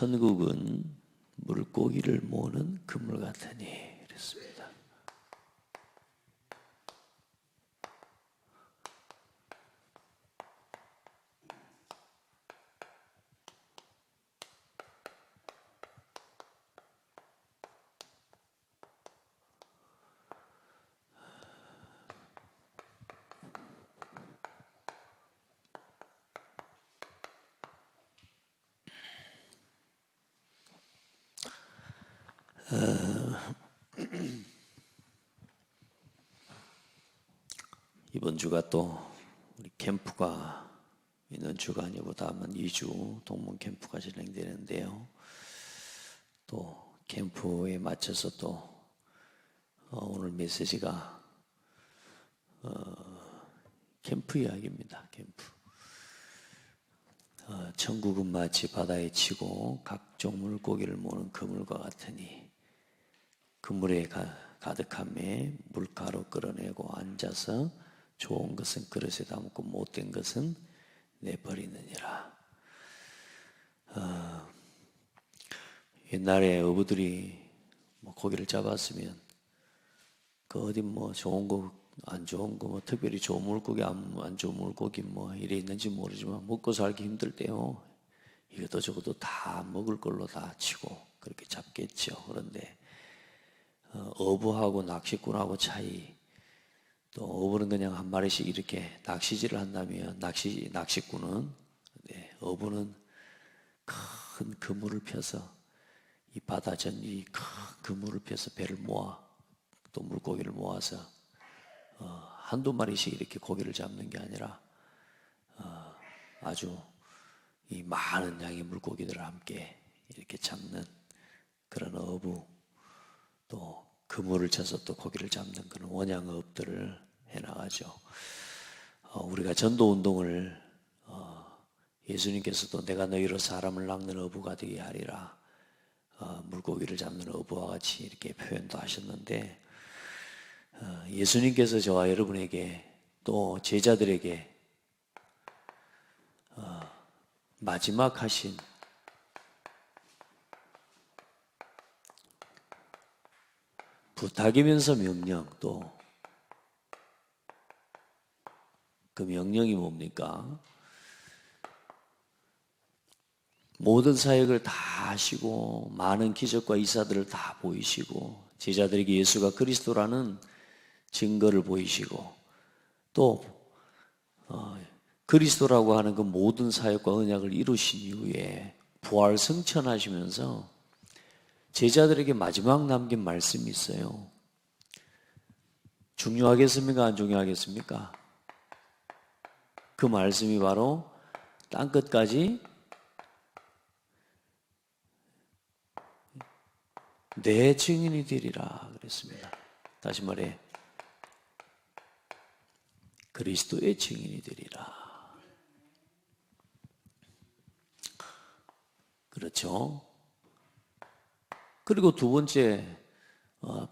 천국은 물고기를 모으는 그물 같으니 그랬습니다. 이번 주가 또 우리 캠프가 있는 주가 아니고 다음은 2주 동문 캠프가 진행되는데요. 또 캠프에 맞춰서 또 오늘 메시지가 캠프 이야기입니다. 캠프. 천국은 마치 바다에 치고 각종 물고기를 모으는 그물과 같으니 그물에 가득함에 물가로 끌어내고 앉아서 좋은 것은 그릇에 담고 못된 것은 내버리느니라. 옛날에 어부들이 고기를 잡았으면 그 어디 좋은 거 안 좋은 거 특별히 좋은 물고기 안 좋은 물고기 이래 있는지 모르지만 먹고 살기 힘들 때요 이것도 저것도 다 먹을 걸로 다 치고 그렇게 잡겠죠. 그런데 어부하고 낚시꾼하고 차이, 또 어부는 그냥 한 마리씩 이렇게 낚시질을 한다면 낚시꾼은 어부는 큰 그물을 펴서 이 바다 전 이 큰 그물을 펴서 배를 모아 또 물고기를 모아서 한두 마리씩 이렇게 고기를 잡는 게 아니라 아주 이 많은 양의 물고기들을 함께 이렇게 잡는 그런 어부, 또 그물을 쳐서 또 고기를 잡는 그런 원양어업들을 해나가죠. 우리가 전도운동을 예수님께서도 내가 너희로 사람을 낚는 어부가 되게 하리라, 물고기를 잡는 어부와 같이 이렇게 표현도 하셨는데, 예수님께서 저와 여러분에게 또 제자들에게 마지막 하신 부탁이면서 명령, 또 그 명령이 뭡니까? 모든 사역을 다 하시고 많은 기적과 이사들을 다 보이시고 제자들에게 예수가 그리스도라는 증거를 보이시고 또 그리스도라고 하는 그 모든 사역과 언약을 이루신 이후에 부활 승천하시면서 제자들에게 마지막 남긴 말씀이 있어요. 중요하겠습니까? 안 중요하겠습니까? 그 말씀이 바로 땅끝까지 내 증인이 되리라 그랬습니다. 다시 말해 그리스도의 증인이 되리라. 그렇죠? 그리고 두 번째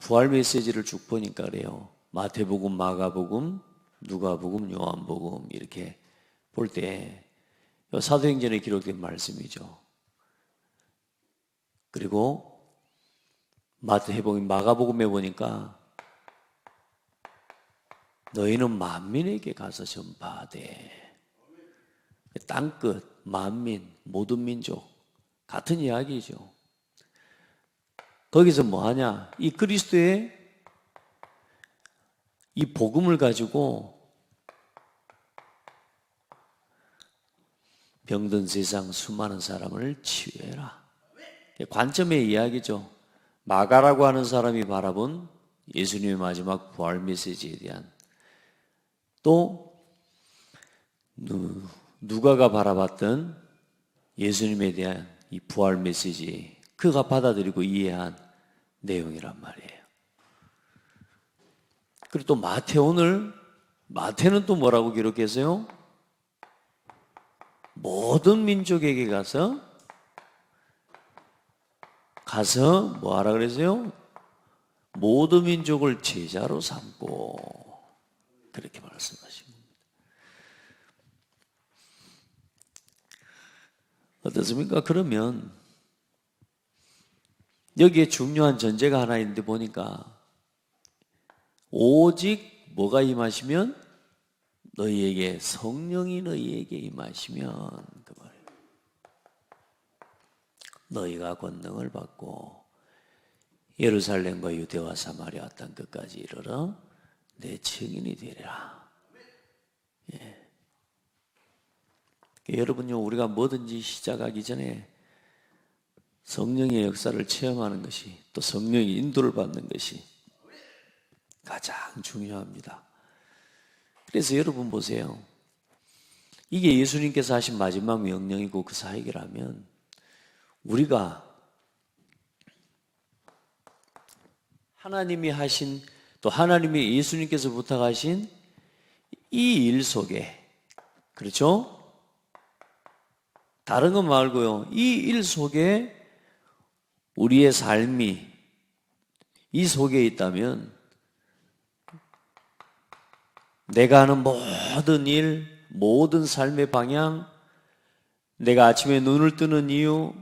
부활 메시지를 쭉 보니까 그래요. 마태복음, 마가복음, 누가복음, 요한복음 이렇게 볼 때 사도행전에 기록된 말씀이죠. 그리고 마태복음, 마가복음에 보니까 너희는 만민에게 가서 전파하되, 땅끝, 만민, 모든 민족 같은 이야기죠. 거기서 뭐 하냐? 이 그리스도의 이 복음을 가지고 병든 세상 수많은 사람을 치유해라. 관점의 이야기죠. 마가라고 하는 사람이 바라본 예수님의 마지막 부활 메시지에 대한, 또 누가가 바라봤던 예수님에 대한 이 부활 메시지, 그가 받아들이고 이해한 내용이란 말이에요. 그리고 또 마태는 또 뭐라고 기록했어요? 모든 민족에게 가서 뭐 하라 그랬어요? 모든 민족을 제자로 삼고, 그렇게 말씀하신 겁니다. 어떻습니까? 그러면 여기에 중요한 전제가 하나 있는데 보니까 오직 뭐가 임하시면 너희에게 성령이 너희에게 임하시면 그 말이에요. 너희가 권능을 받고 예루살렘과 유대와 사마리아 땅 끝까지 이르러 내 증인이 되리라. 예. 여러분요, 우리가 뭐든지 시작하기 전에 성령의 역사를 체험하는 것이, 또 성령의 인도를 받는 것이 가장 중요합니다. 그래서 여러분 보세요. 이게 예수님께서 하신 마지막 명령이고 그 사역이라면 우리가 하나님이 하신, 또 하나님이 예수님께서 부탁하신 이 일 속에, 그렇죠? 다른 것 말고요, 이 일 속에 우리의 삶이 이 속에 있다면 내가 하는 모든 일, 모든 삶의 방향, 내가 아침에 눈을 뜨는 이유,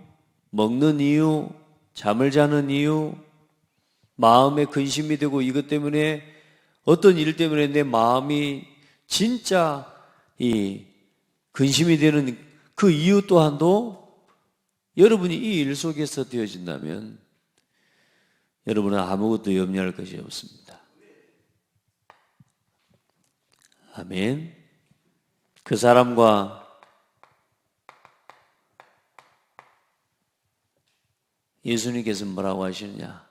먹는 이유, 잠을 자는 이유, 마음에 근심이 되고 이것 때문에, 어떤 일 때문에 내 마음이 진짜 근심이 되는 그 이유 또한도 여러분이 이 일 속에서 되어진다면 여러분은 아무것도 염려할 것이 없습니다. 아멘. 그 사람과 예수님께서 뭐라고 하시느냐?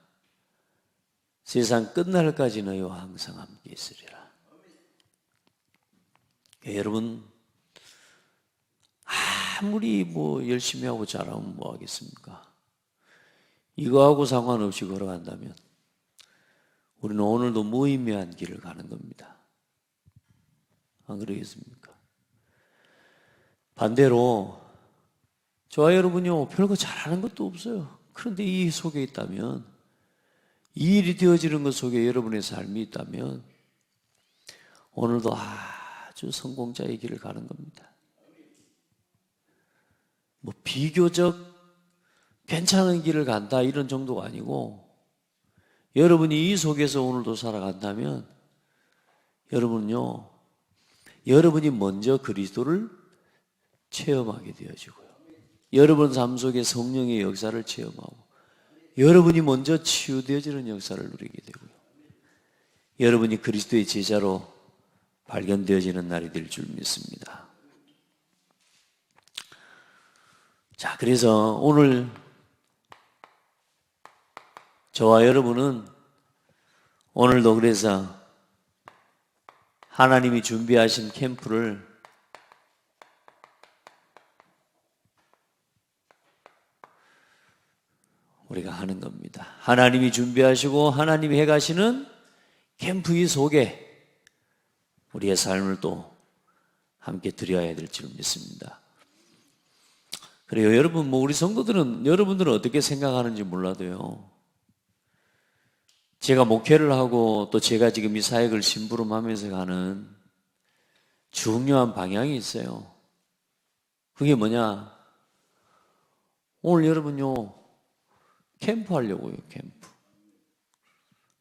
세상 끝날까지 너희와 항상 함께 있으리라. 여러분, 아무리 열심히 하고 잘하면 뭐 하겠습니까? 이거하고 상관없이 걸어간다면 우리는 오늘도 무의미한 길을 가는 겁니다. 안 그러겠습니까? 반대로 저와 여러분요, 별거 잘하는 것도 없어요. 그런데 이 속에 있다면, 이 일이 되어지는 것 속에 여러분의 삶이 있다면 오늘도 아주 성공자의 길을 가는 겁니다. 비교적 괜찮은 길을 간다 이런 정도가 아니고, 여러분이 이 속에서 오늘도 살아간다면 여러분은요, 여러분이 먼저 그리스도를 체험하게 되어지고요, 여러분 삶 속에 성령의 역사를 체험하고, 여러분이 먼저 치유되어지는 역사를 누리게 되고요, 여러분이 그리스도의 제자로 발견되어지는 날이 될 줄 믿습니다. 자, 그래서 오늘 저와 여러분은 오늘도 그래서 하나님이 준비하신 캠프를 우리가 하는 겁니다. 하나님이 준비하시고 하나님이 해가시는 캠프 이 속에 우리의 삶을 또 함께 드려야 될 줄 믿습니다. 그래요. 여러분, 우리 성도들은, 여러분들은 어떻게 생각하는지 몰라도요, 제가 목회를 하고 또 제가 지금 이 사역을 심부름하면서 가는 중요한 방향이 있어요. 그게 뭐냐? 오늘 여러분요, 캠프 하려고요, 캠프.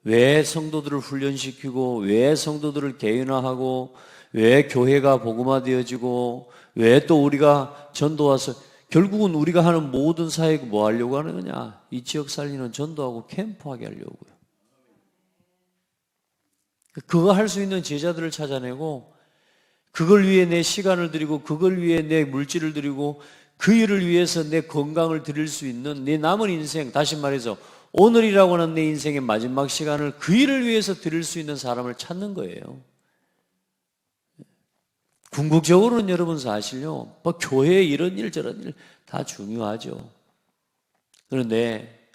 왜 성도들을 훈련시키고, 왜 성도들을 개인화하고, 왜 교회가 복음화되어지고, 왜 또 우리가 전도 와서, 결국은 우리가 하는 모든 사역을 뭐 하려고 하는 거냐? 이 지역 살리는 전도하고 캠프하게 하려고요. 그거 할 수 있는 제자들을 찾아내고, 그걸 위해 내 시간을 드리고, 그걸 위해 내 물질을 드리고, 그 일을 위해서 내 건강을 드릴 수 있는 내 남은 인생, 다시 말해서 오늘이라고 하는 내 인생의 마지막 시간을 그 일을 위해서 드릴 수 있는 사람을 찾는 거예요. 궁극적으로는 여러분 사실요, 교회에 이런 일 저런 일 다 중요하죠. 그런데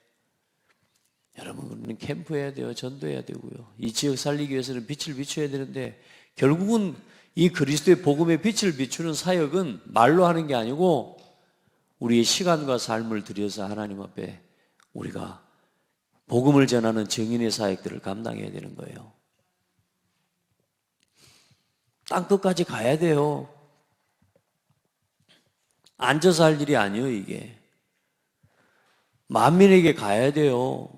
여러분, 우리는 캠프해야 돼요. 전도해야 되고요. 이 지역 살리기 위해서는 빛을 비춰야 되는데, 결국은 이 그리스도의 복음의 빛을 비추는 사역은 말로 하는 게 아니고 우리의 시간과 삶을 들여서 하나님 앞에 우리가 복음을 전하는 증인의 사역들을 감당해야 되는 거예요. 땅끝까지 가야 돼요. 앉아서 할 일이 아니에요, 이게. 만민에게 가야 돼요.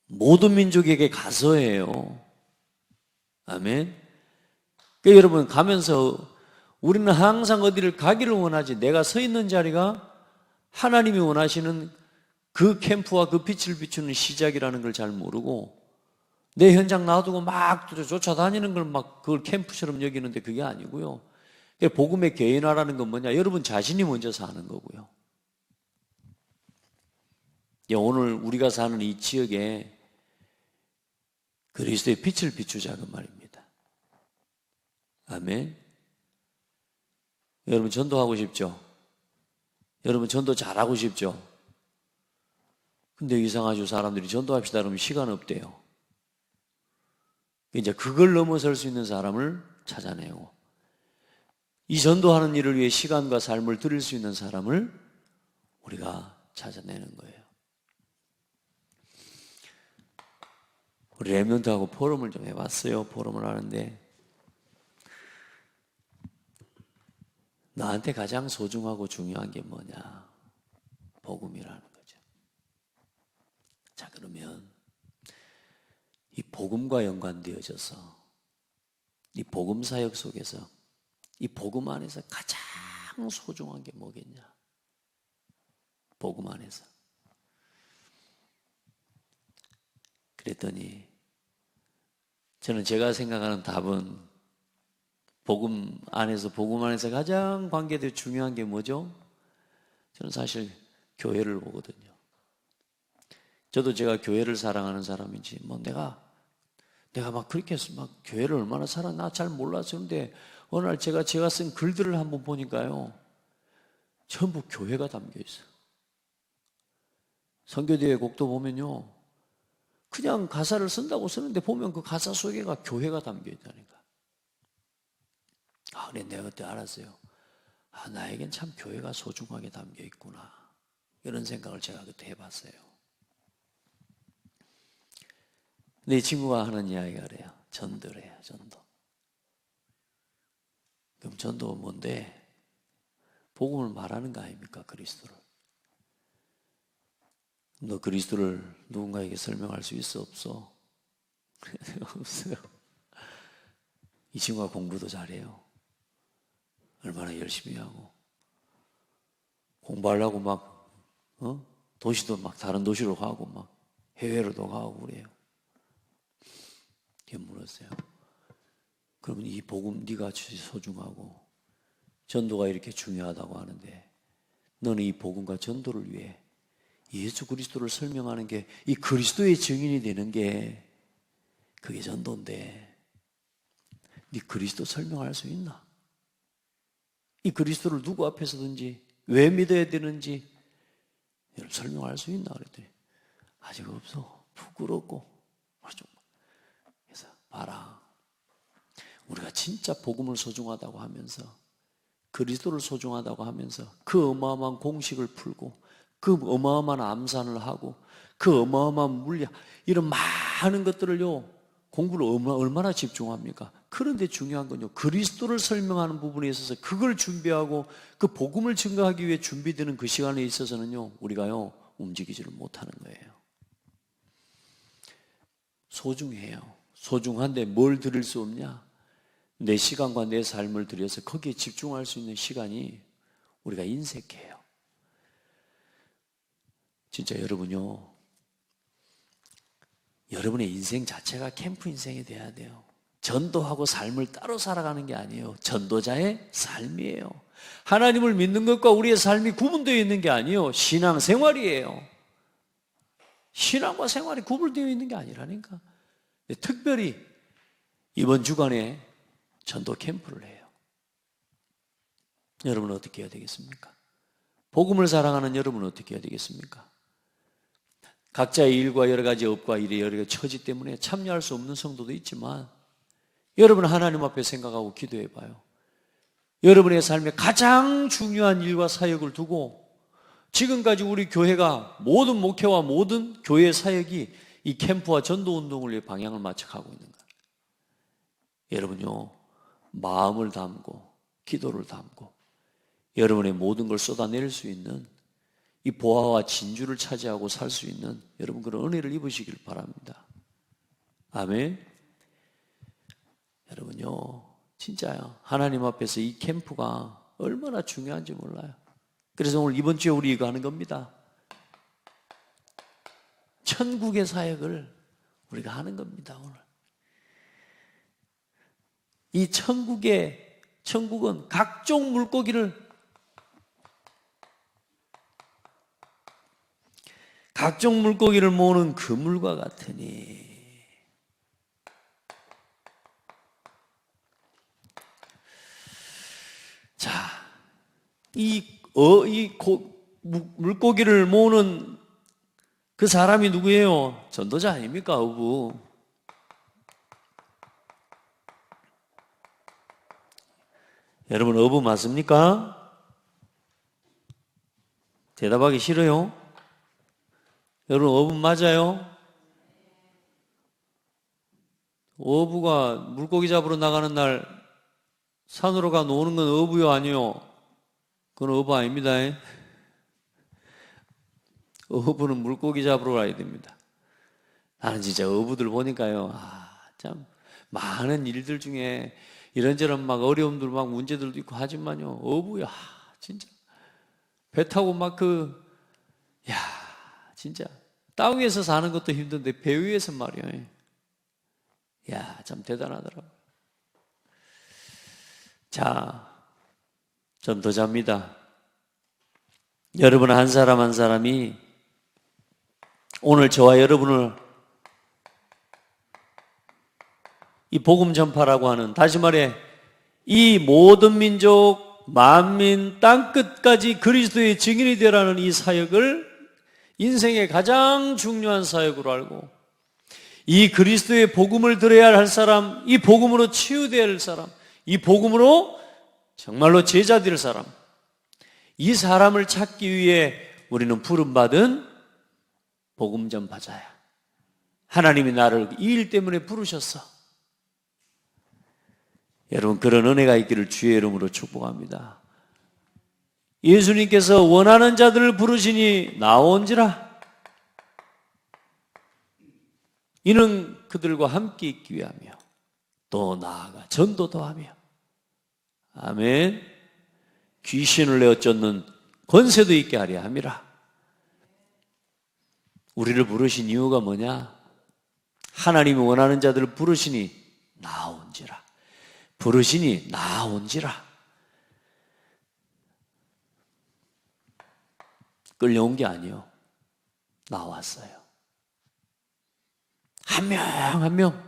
모든 민족에게 가서 해요. 아멘. 그러니까 여러분 가면서 우리는 항상 어디를 가기를 원하지, 내가 서 있는 자리가 하나님이 원하시는 그 캠프와 그 빛을 비추는 시작이라는 걸 잘 모르고 내 현장 놔두고 막 쫓아다니는 걸 막 그걸 캠프처럼 여기는데 그게 아니고요. 복음의 개인화라는 건 뭐냐? 여러분 자신이 먼저 사는 거고요. 오늘 우리가 사는 이 지역에 그리스도의 빛을 비추자 그 말입니다. 아멘. 여러분 전도하고 싶죠? 여러분 전도 잘하고 싶죠? 근데 이상하죠. 사람들이 전도합시다 그러면 시간 없대요. 이제 그걸 넘어설 수 있는 사람을 찾아내고 이 전도하는 일을 위해 시간과 삶을 드릴 수 있는 사람을 우리가 찾아내는 거예요. 우리 렘넌트하고 포럼을 좀 해봤어요. 포럼을 하는데 나한테 가장 소중하고 중요한 게 뭐냐? 복음이라는 거죠. 자, 그러면 이 복음과 연관되어져서 이 복음 사역 속에서 이 복음 안에서 가장 소중한 게 뭐겠냐? 복음 안에서. 그랬더니 저는 제가 생각하는 답은 복음 안에서 가장 관계되어 중요한 게 뭐죠? 저는 사실 교회를 보거든요. 저도 제가 교회를 사랑하는 사람인지 내가 막 그렇게 막 교회를 얼마나 나 잘 몰랐었는데 어느 날 제가 쓴 글들을 한번 보니까요, 전부 교회가 담겨 있어요. 선교대회 곡도 보면요, 그냥 가사를 쓴다고 쓰는데 보면 그 가사 속에가 교회가 담겨 있다니까. 그래 내가 그때 알았어요. 나에겐 참 교회가 소중하게 담겨 있구나. 이런 생각을 제가 그때 해봤어요. 내 친구가 하는 이야기가 그래요. 전도래요, 전도. 그럼 전도가 뭔데? 복음을 말하는 거 아닙니까? 그리스도를. 너 그리스도를 누군가에게 설명할 수 있어? 없어? 없어요. 이 친구가 공부도 잘해요. 얼마나 열심히 하고 공부하려고 막 도시도 막 다른 도시로 가고 막 해외로도 가고 그래요. 걔 물었어요. 그러면 이 복음 네가 소중하고 전도가 이렇게 중요하다고 하는데 너는 이 복음과 전도를 위해 예수 그리스도를 설명하는 게 이 그리스도의 증인이 되는 게 그게 전도인데 네 그리스도 설명할 수 있나? 이 그리스도를 누구 앞에서든지 왜 믿어야 되는지 설명할 수 있나? 그랬더니 아직 없어. 부끄럽고. 그래서 봐라. 우리가 진짜 복음을 소중하다고 하면서 그리스도를 소중하다고 하면서 그 어마어마한 공식을 풀고 그 어마어마한 암산을 하고 그 어마어마한 물리 이런 많은 것들을요 공부를 얼마나 집중합니까? 그런데 중요한 건요 그리스도를 설명하는 부분에 있어서 그걸 준비하고 그 복음을 증거하기 위해 준비되는 그 시간에 있어서는요 우리가요 움직이지를 못하는 거예요. 소중해요. 소중한데 뭘 드릴 수 없냐? 내 시간과 내 삶을 들여서 거기에 집중할 수 있는 시간이 우리가 인색해요. 진짜 여러분요, 여러분의 인생 자체가 캠프 인생이 돼야 돼요. 전도하고 삶을 따로 살아가는 게 아니에요. 전도자의 삶이에요. 하나님을 믿는 것과 우리의 삶이 구분되어 있는 게 아니에요. 신앙생활이에요. 신앙과 생활이 구분되어 있는 게 아니라니까. 특별히 이번 주간에 전도 캠프를 해요. 여러분은 어떻게 해야 되겠습니까? 복음을 사랑하는 여러분은 어떻게 해야 되겠습니까? 각자의 일과 여러 가지 업과 일의 여러 가지 처지 때문에 참여할 수 없는 성도도 있지만 여러분 하나님 앞에 생각하고 기도해 봐요. 여러분의 삶에 가장 중요한 일과 사역을 두고 지금까지 우리 교회가 모든 목회와 모든 교회 사역이 이 캠프와 전도 운동을 위해 방향을 맞춰 가고 있는 거예요. 여러분요, 마음을 담고 기도를 담고 여러분의 모든 걸 쏟아낼 수 있는 이 보화와 진주를 차지하고 살 수 있는 여러분 그런 은혜를 입으시길 바랍니다. 아멘. 여러분요, 진짜요. 하나님 앞에서 이 캠프가 얼마나 중요한지 몰라요. 그래서 오늘 이번 주에 우리 이거 하는 겁니다. 천국의 사역을 우리가 하는 겁니다, 오늘. 이 천국은 각종 물고기를 모으는 그물과 같으니 자, 물고기를 모으는 그 사람이 누구예요? 전도자 아닙니까? 어부. 여러분 어부 맞습니까? 대답하기 싫어요? 여러분 어부 맞아요? 어부가 물고기 잡으러 나가는 날 산으로 가 노는 건 어부요 아니요? 그건 어부 아닙니다. 어부는 물고기 잡으러 가야 됩니다. 나는 진짜 어부들 보니까요, 참 많은 일들 중에 이런저런 막 어려움들 막 문제들도 있고 하지만요, 어부야 진짜 배 타고 막 진짜 땅 위에서 사는 것도 힘든데 배 위에서 말이야, 참 대단하더라고요. 자, 좀 더 잡니다. 여러분 한 사람 한 사람이 오늘 저와 여러분을 이 복음 전파라고 하는, 다시 말해 이 모든 민족 만민 땅끝까지 그리스도의 증인이 되라는 이 사역을 인생의 가장 중요한 사역으로 알고, 이 그리스도의 복음을 들어야 할 사람, 이 복음으로 치유되어야 할 사람, 이 복음으로 정말로 제자 될 사람, 이 사람을 찾기 위해 우리는 부름받은 복음 전파자야. 하나님이 나를 이 일 때문에 부르셨어. 여러분 그런 은혜가 있기를 주의 이름으로 축복합니다. 예수님께서 원하는 자들을 부르시니 나온지라. 이는 그들과 함께 있기 위하며 또 나아가 전도도 하며, 아멘. 귀신을 내어 쫓는 권세도 있게 하려 함이라. 우리를 부르신 이유가 뭐냐? 하나님이 원하는 자들을 부르시니 나온지라. 부르시니 나온지라. 끌려온 게 아니요, 나왔어요. 한 명 한 명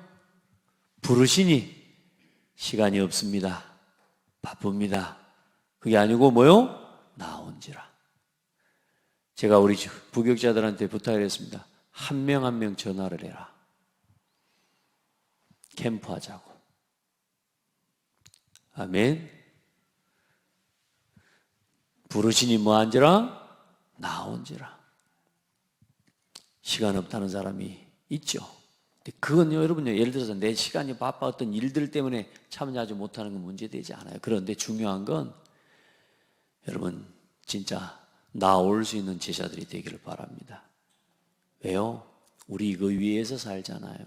부르시니 시간이 없습니다. 바쁩니다. 그게 아니고 뭐요? 나온지라. 제가 우리 부격자들한테 부탁을 했습니다. 한 명 한 명 전화를 해라. 캠프하자고. 아멘. 부르시니 뭐한지라? 나온지라. 시간 없다는 사람이 있죠. 근데 그건요, 여러분요, 예를 들어서 내 시간이 바빠 어떤 일들 때문에 참여하지 못하는 건 문제되지 않아요. 그런데 중요한 건 여러분 진짜 나올 수 있는 제자들이 되기를 바랍니다. 왜요? 우리 이거 위해서 살잖아요.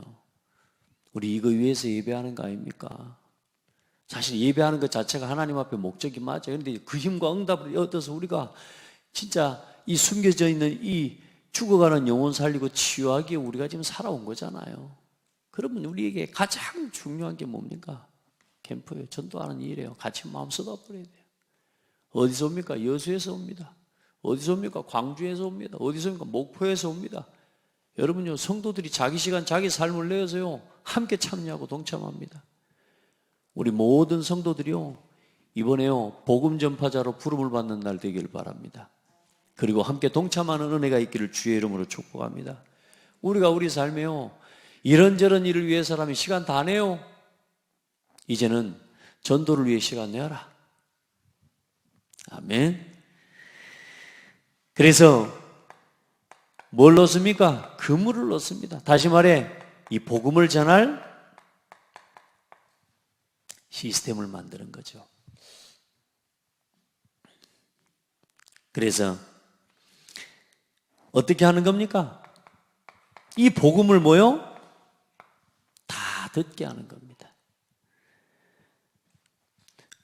우리 이거 위해서 예배하는 거 아닙니까? 사실 예배하는 것 자체가 하나님 앞에 목적이 맞아요. 그런데 그 힘과 응답을 얻어서 우리가 진짜 이 숨겨져 있는 이 죽어가는 영혼 살리고 치유하기에 우리가 지금 살아온 거잖아요. 그러면 우리에게 가장 중요한 게 뭡니까? 캠프예요. 전도하는 일이에요. 같이 마음 쏟아버려야 돼요. 어디서 옵니까? 여수에서 옵니다. 어디서 옵니까? 광주에서 옵니다. 어디서 옵니까? 목포에서 옵니다. 여러분요, 성도들이 자기 시간, 자기 삶을 내어서요, 함께 참여하고 동참합니다. 우리 모든 성도들이요, 이번에요, 복음 전파자로 부름을 받는 날 되길 바랍니다. 그리고 함께 동참하는 은혜가 있기를 주의 이름으로 축복합니다. 우리가 우리 삶에요, 이런저런 일을 위해서라면 시간 다 내요. 이제는 전도를 위해 시간 내어라. 아멘. 그래서 뭘 넣습니까? 그물을 넣습니다. 다시 말해, 이 복음을 전할 시스템을 만드는 거죠. 그래서 어떻게 하는 겁니까? 이 복음을 뭐요? 다 듣게 하는 겁니다.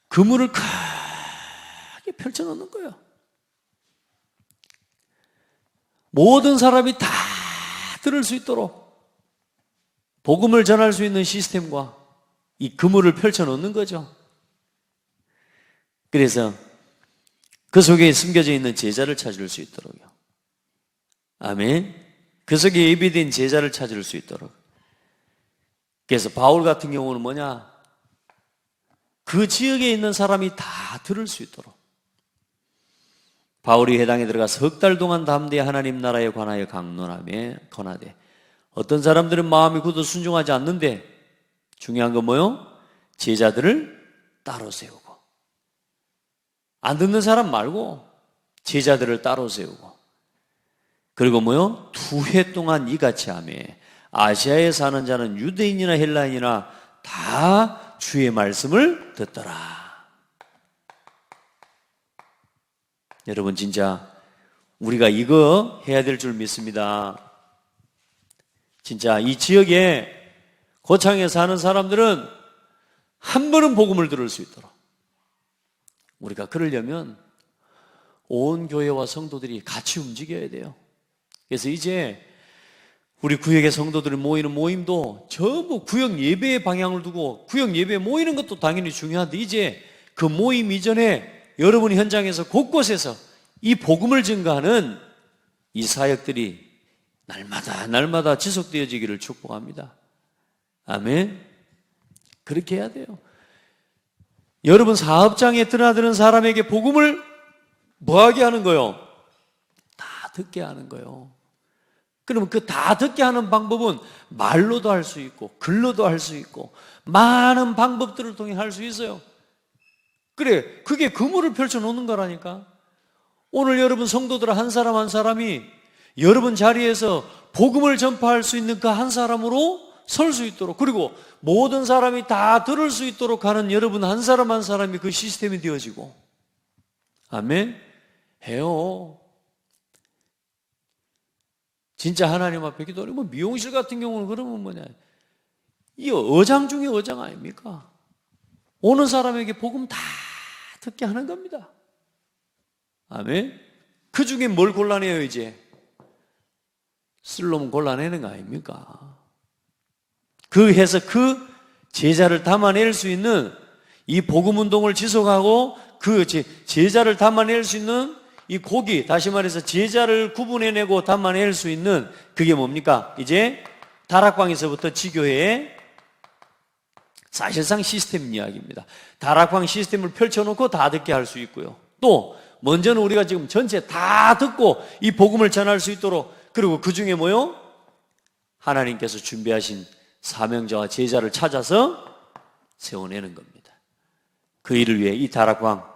그물을 크게 펼쳐놓는 거예요. 모든 사람이 다 들을 수 있도록 복음을 전할 수 있는 시스템과 이 그물을 펼쳐놓는 거죠. 그래서 그 속에 숨겨져 있는 제자를 찾을 수 있도록요. 아멘. 그 속에 예비된 제자를 찾을 수 있도록. 그래서 바울 같은 경우는 뭐냐? 그 지역에 있는 사람이 다 들을 수 있도록 바울이 회당에 들어가 석 달 동안 담대히 하나님 나라에 관하여 강론하며 권하되 어떤 사람들은 마음이 굳어 순종하지 않는데 중요한 건 뭐요? 제자들을 따로 세우고 안 듣는 사람 말고 제자들을 따로 세우고 그리고 뭐요? 2해 동안 이같이 하며 아시아에 사는 자는 유대인이나 헬라인이나 다 주의 말씀을 듣더라. 여러분 진짜 우리가 이거 해야 될 줄 믿습니다. 진짜 이 지역에 고창에 사는 사람들은 한 번은 복음을 들을 수 있도록 우리가 그러려면 온 교회와 성도들이 같이 움직여야 돼요. 그래서 이제 우리 구역의 성도들이 모이는 모임도 전부 구역 예배의 방향을 두고 구역 예배에 모이는 것도 당연히 중요한데 이제 그 모임 이전에 여러분이 현장에서 곳곳에서 이 복음을 증거하는 이 사역들이 날마다 지속되어지기를 축복합니다. 아멘. 그렇게 해야 돼요. 여러분 사업장에 드나드는 사람에게 복음을 뭐하게 하는 거요? 다 듣게 하는 거요. 그러면 그 다 듣게 하는 방법은 말로도 할 수 있고 글로도 할 수 있고 많은 방법들을 통해 할 수 있어요. 그래, 그게 그물을 펼쳐놓는 거라니까. 오늘 여러분 성도들 한 사람 한 사람이 여러분 자리에서 복음을 전파할 수 있는 그 한 사람으로 설 수 있도록 그리고 모든 사람이 다 들을 수 있도록 하는 여러분 한 사람 한 사람이 그 시스템이 되어지고 아멘? 해요. 진짜 하나님 앞에 기도하고 뭐 미용실 같은 경우는 그러면 뭐냐 이 어장 중에 어장 아닙니까? 오는 사람에게 복음 다 듣게 하는 겁니다. 아멘. 그 중에 뭘 골라내요 이제? 쓸놈은 골라내는 거 아닙니까? 그 해서 그 제자를 담아낼 수 있는 이 복음 운동을 지속하고 그 제자를 담아낼 수 있는 이 고기, 다시 말해서 제자를 구분해내고 담아낼 수 있는 그게 뭡니까? 이제 다락방에서부터 지교회의 사실상 시스템 이야기입니다. 다락방 시스템을 펼쳐놓고 다 듣게 할 수 있고요. 또 먼저는 우리가 지금 전체 다 듣고 이 복음을 전할 수 있도록 그리고 그 중에 뭐요? 하나님께서 준비하신 사명자와 제자를 찾아서 세워내는 겁니다. 그 일을 위해 이 다락방부터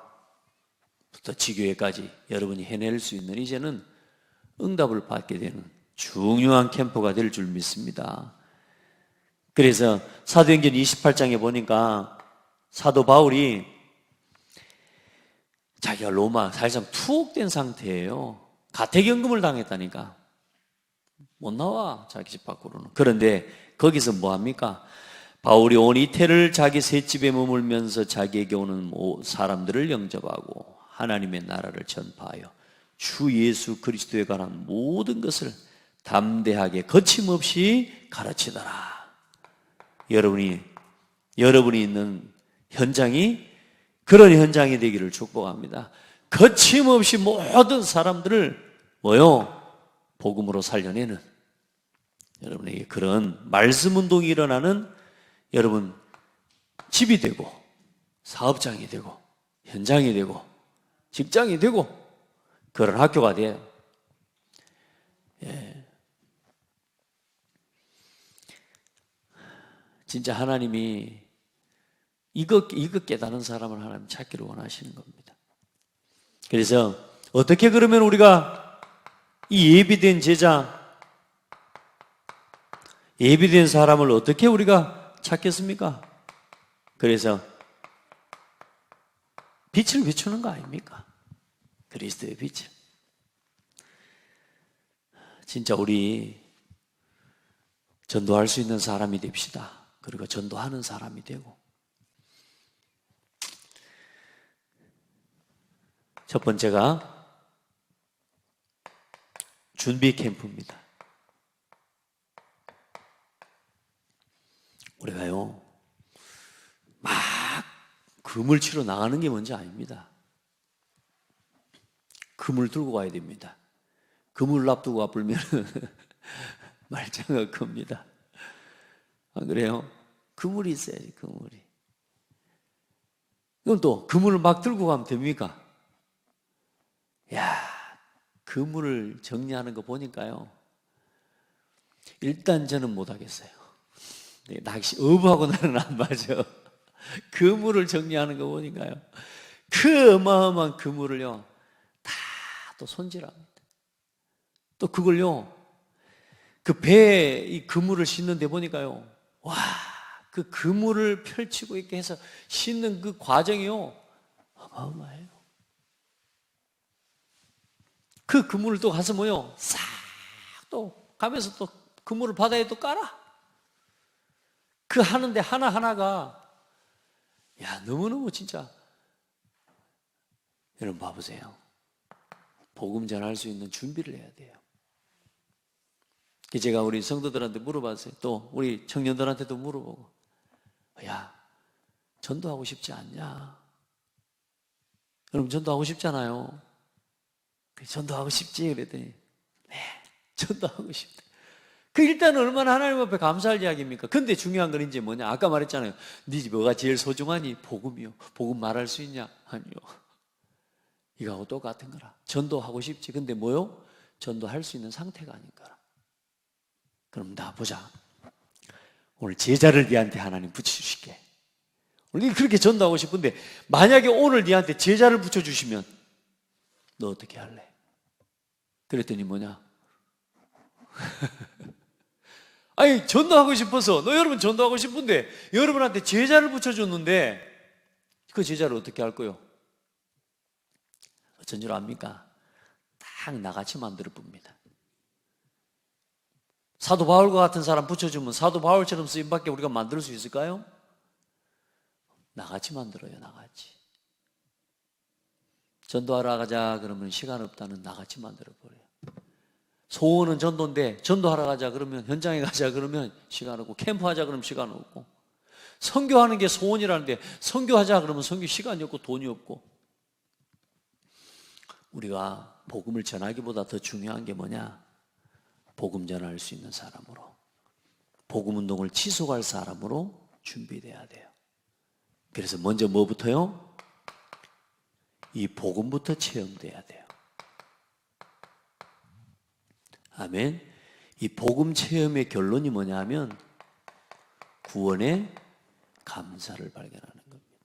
지교회까지 여러분이 해낼 수 있는 이제는 응답을 받게 되는 중요한 캠프가 될 줄 믿습니다. 그래서 사도행전 28장에 보니까 사도 바울이 자기가 로마 사실상 투옥된 상태예요. 가택연금을 당했다니까 못 나와 자기 집 밖으로는. 그런데 거기서 뭐합니까? 바울이 온 이태를 자기 셋집에 머물면서 자기에게 오는 사람들을 영접하고 하나님의 나라를 전파하여 주 예수 그리스도에 관한 모든 것을 담대하게 거침없이 가르치더라. 여러분이 있는 현장이 그런 현장이 되기를 축복합니다. 거침없이 모든 사람들을 복음으로 살려내는 여러분에게 그런 말씀 운동이 일어나는 여러분 집이 되고 사업장이 되고 현장이 되고 직장이 되고 그런 학교가 돼요. 예. 진짜 하나님이 이거 깨닫는 사람을 하나님 찾기를 원하시는 겁니다. 그래서 어떻게 그러면 우리가 이 예비된 제자, 예비된 사람을 어떻게 우리가 찾겠습니까? 그래서 빛을 비추는 거 아닙니까? 그리스도의 빛을. 진짜 우리 전도할 수 있는 사람이 됩시다. 그리고 전도하는 사람이 되고. 첫 번째가 준비 캠프입니다. 우리가요, 막 금을 치러 나가는 게 뭔지 아닙니다. 금을 들고 가야 됩니다. 금을 납두고 와불면 말짱가 큽니다. 안 그래요? 그물이 있어야지, 그물이. 그럼 또 그물을 막 들고 가면 됩니까? 야, 그물을 정리하는 거 보니까요, 일단 저는 못하겠어요. 낚시 어부하고 나는 안 맞아. 그물을 정리하는 거 보니까요, 그 어마어마한 그물을요 다 또 손질합니다. 또 그걸요, 그 배에 이 그물을 싣는 데 보니까요, 와, 그 그물을 펼치고 있게 해서 싣는 그 과정이요 어마어마해요. 그 그물을 또 가서 뭐요, 싹 또 가면서 또 그물을 바다에 또 깔아. 그 하는데 하나하나가, 야, 너무너무 진짜. 여러분 봐보세요. 복음 전할 수 있는 준비를 해야 돼요. 제가 우리 성도들한테 물어봤어요. 또 우리 청년들한테도 물어보고, 야, 전도하고 싶지 않냐? 여러분 전도하고 싶잖아요. 전도하고 싶지? 그랬더니 네, 전도하고 싶다. 그 일단은 얼마나 하나님 앞에 감사할 이야기입니까? 근데 중요한 건 이제 뭐냐? 아까 말했잖아요. 네 뭐가 제일 소중하니? 복음이요. 복음 말할 수 있냐? 아니요. 이거하고 똑같은 거라. 전도하고 싶지. 근데 뭐요? 전도할 수 있는 상태가 아닌 거라. 그럼 나 보자. 오늘 제자를 네한테 하나님 붙여주실게. 오늘 그렇게 전도하고 싶은데 만약에 오늘 네한테 제자를 붙여주시면 너 어떻게 할래? 그랬더니 뭐냐? 아니, 전도하고 싶어서, 여러분 전도하고 싶은데 여러분한테 제자를 붙여줬는데 그 제자를 어떻게 할 거요? 어쩐 줄 압니까? 딱 나같이 만들어 봅니다. 사도 바울과 같은 사람 붙여주면 사도 바울처럼 쓰임받게 우리가 만들 수 있을까요? 나같이 만들어요. 나같이. 전도하러 가자 그러면 시간 없다는 나같이 만들어버려요. 소원은 전도인데 전도하러 가자 그러면, 현장에 가자 그러면 시간 없고, 캠프하자 그러면 시간 없고, 선교하는 게 소원이라는데 선교하자 그러면 선교 시간이 없고 돈이 없고. 우리가 복음을 전하기보다 더 중요한 게 뭐냐? 복음 전할 수 있는 사람으로, 복음 운동을 지속할 사람으로 준비돼야 돼요. 그래서 먼저 뭐부터요? 이 복음부터 체험돼야 돼요. 아멘. 이 복음 체험의 결론이 뭐냐 하면 구원의 감사를 발견하는 겁니다.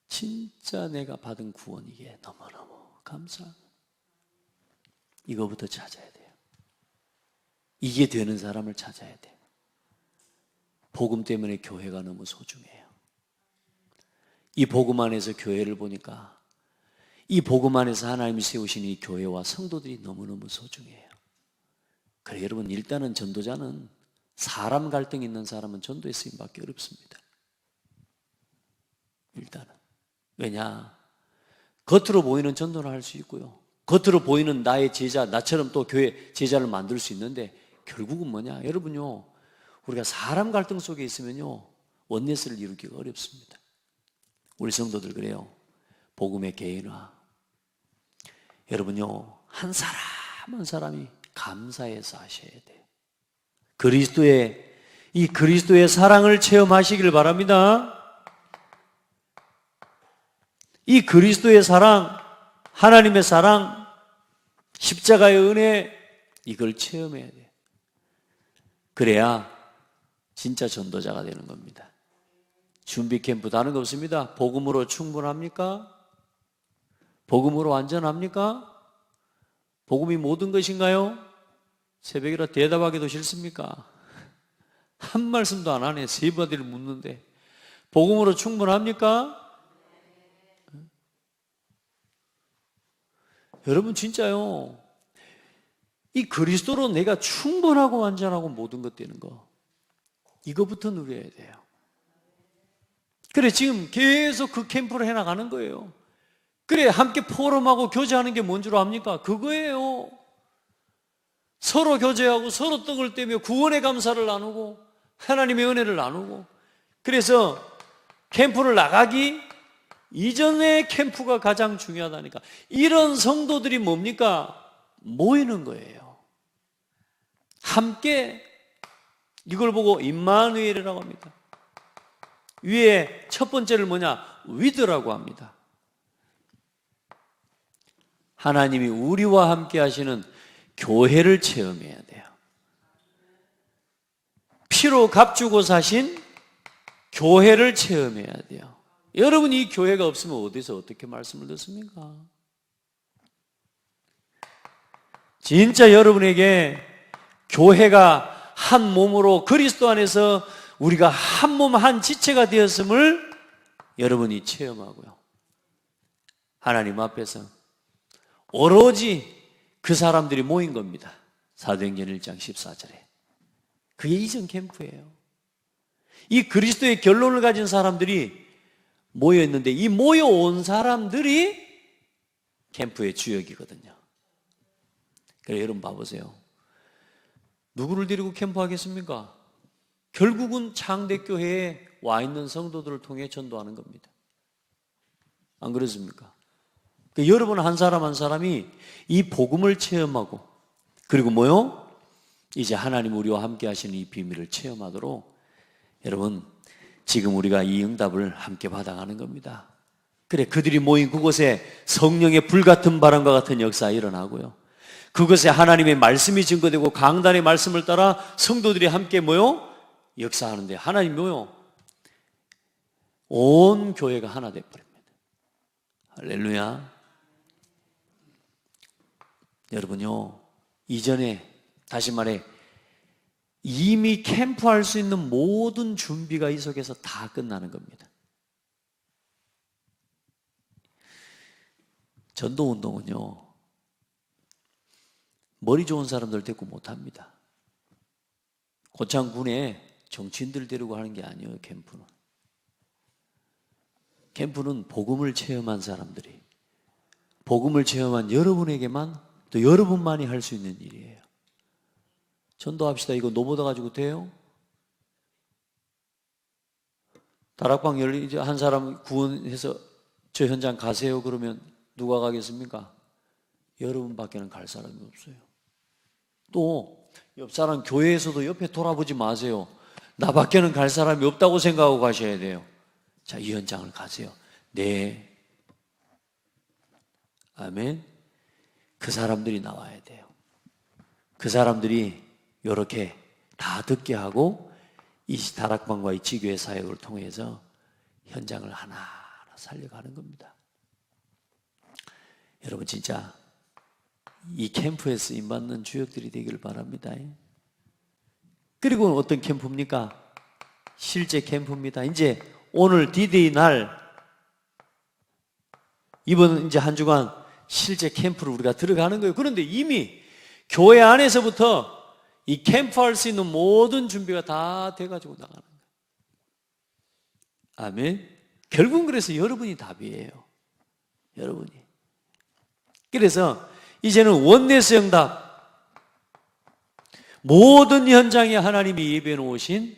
진짜 내가 받은 구원, 이게 너무너무 감사하고, 이거부터 찾아야 돼요. 이게 되는 사람을 찾아야 돼요. 복음 때문에 교회가 너무 소중해요. 이 복음 안에서 교회를 보니까 이 복음 안에서 하나님이 세우신 이 교회와 성도들이 너무너무 소중해요. 그래, 여러분, 일단은 전도자는 사람 갈등 있는 사람은 전도에 쓰임받기 어렵습니다. 일단은. 왜냐? 겉으로 보이는 전도는 할 수 있고요, 겉으로 보이는 나의 제자, 나처럼 또 교회 제자를 만들 수 있는데 결국은 뭐냐? 여러분요, 우리가 사람 갈등 속에 있으면요 원네스를 이루기가 어렵습니다. 우리 성도들 그래요. 복음의 개인화. 여러분요, 한 사람 한 사람이 감사해서 하셔야 돼요. 이 그리스도의 사랑을 체험하시길 바랍니다. 이 그리스도의 사랑, 하나님의 사랑, 십자가의 은혜, 이걸 체험해야 돼요. 그래야 진짜 전도자가 되는 겁니다. 준비 캠프 다른 거 없습니다. 복음으로 충분합니까? 복음으로 완전합니까? 복음이 모든 것인가요? 새벽이라 대답하기도 싫습니까? 한 말씀도 안 하네. 세 번을 묻는데 복음으로 충분합니까? 여러분 진짜요, 이 그리스도로 내가 충분하고 완전하고 모든 것 되는 거, 이거부터 누려야 돼요. 그래, 지금 계속 그 캠프를 해나가는 거예요. 그래, 함께 포럼하고 교제하는 게 뭔 줄 압니까? 그거예요. 서로 교제하고 서로 떡을 떼며 구원의 감사를 나누고 하나님의 은혜를 나누고. 그래서 캠프를 나가기 이전에 캠프가 가장 중요하다니까. 이런 성도들이 뭡니까? 모이는 거예요. 함께. 이걸 보고 임마누엘이라고 합니다. 위에 첫 번째를 뭐냐? 위드라고 합니다. 하나님이 우리와 함께 하시는 교회를 체험해야 돼요. 피로 값주고 사신 교회를 체험해야 돼요. 여러분, 이 교회가 없으면 어디서 어떻게 말씀을 듣습니까? 진짜 여러분에게 교회가 한 몸으로 그리스도 안에서 우리가 한 몸 한 지체가 되었음을 여러분이 체험하고요. 하나님 앞에서 오로지 그 사람들이 모인 겁니다. 사도행전 1장 14절에. 그게 이전 캠프예요. 이 그리스도의 결론을 가진 사람들이 모여있는데 이 모여온 사람들이 캠프의 주역이거든요. 그래, 여러분 봐보세요. 누구를 데리고 캠프하겠습니까? 결국은 창대교회에 와 있는 성도들을 통해 전도하는 겁니다. 안 그렇습니까? 여러분 한 사람 한 사람이 이 복음을 체험하고, 그리고 뭐요? 이제 하나님 우리와 함께 하시는 이 비밀을 체험하도록 여러분 지금 우리가 이 응답을 함께 받아가는 겁니다. 그래, 그들이 모인 그곳에 성령의 불같은 바람과 같은 역사가 일어나고요. 그것에 하나님의 말씀이 증거되고 강단의 말씀을 따라 성도들이 함께 모여 역사하는데 하나님 뭐요? 온 교회가 하나 되어버립니다. 할렐루야. 여러분요, 이전에 다시 말해 이미 캠프할 수 있는 모든 준비가 이 속에서 다 끝나는 겁니다. 전도운동은요, 머리 좋은 사람들 데리고 못합니다. 고창군에 정치인들 데리고 하는 게 아니에요. 캠프는 복음을 체험한 사람들이, 복음을 체험한 여러분에게만, 또 여러분만이 할 수 있는 일이에요. 전도합시다. 이거 노보다 가지고 돼요? 다락방 열리 한 사람 구원해서 저 현장 가세요 그러면 누가 가겠습니까? 여러분밖에는 갈 사람이 없어요. 또 옆 사람 교회에서도 옆에 돌아보지 마세요. 나밖에는 갈 사람이 없다고 생각하고 가셔야 돼요. 자, 이 현장을 가세요. 네. 아멘. 그 사람들이 나와야 돼요. 그 사람들이 이렇게 다 듣게 하고 이 다락방과 이 지교회 사역을 통해서 현장을 하나하나 살려가는 겁니다. 여러분 진짜 이 캠프에 쓰임받는 주역들이 되기를 바랍니다. 그리고 어떤 캠프입니까? 실제 캠프입니다. 이제 오늘 D-Day 날, 이번 이제 한 주간 실제 캠프를 우리가 들어가는 거예요. 그런데 이미 교회 안에서부터 이 캠프할 수 있는 모든 준비가 다 돼가지고 나가는 거예요. 아멘. 결국은 그래서 여러분이 답이에요. 여러분이. 그래서 이제는 원네스 응답, 모든 현장에 하나님이 예비해 놓으신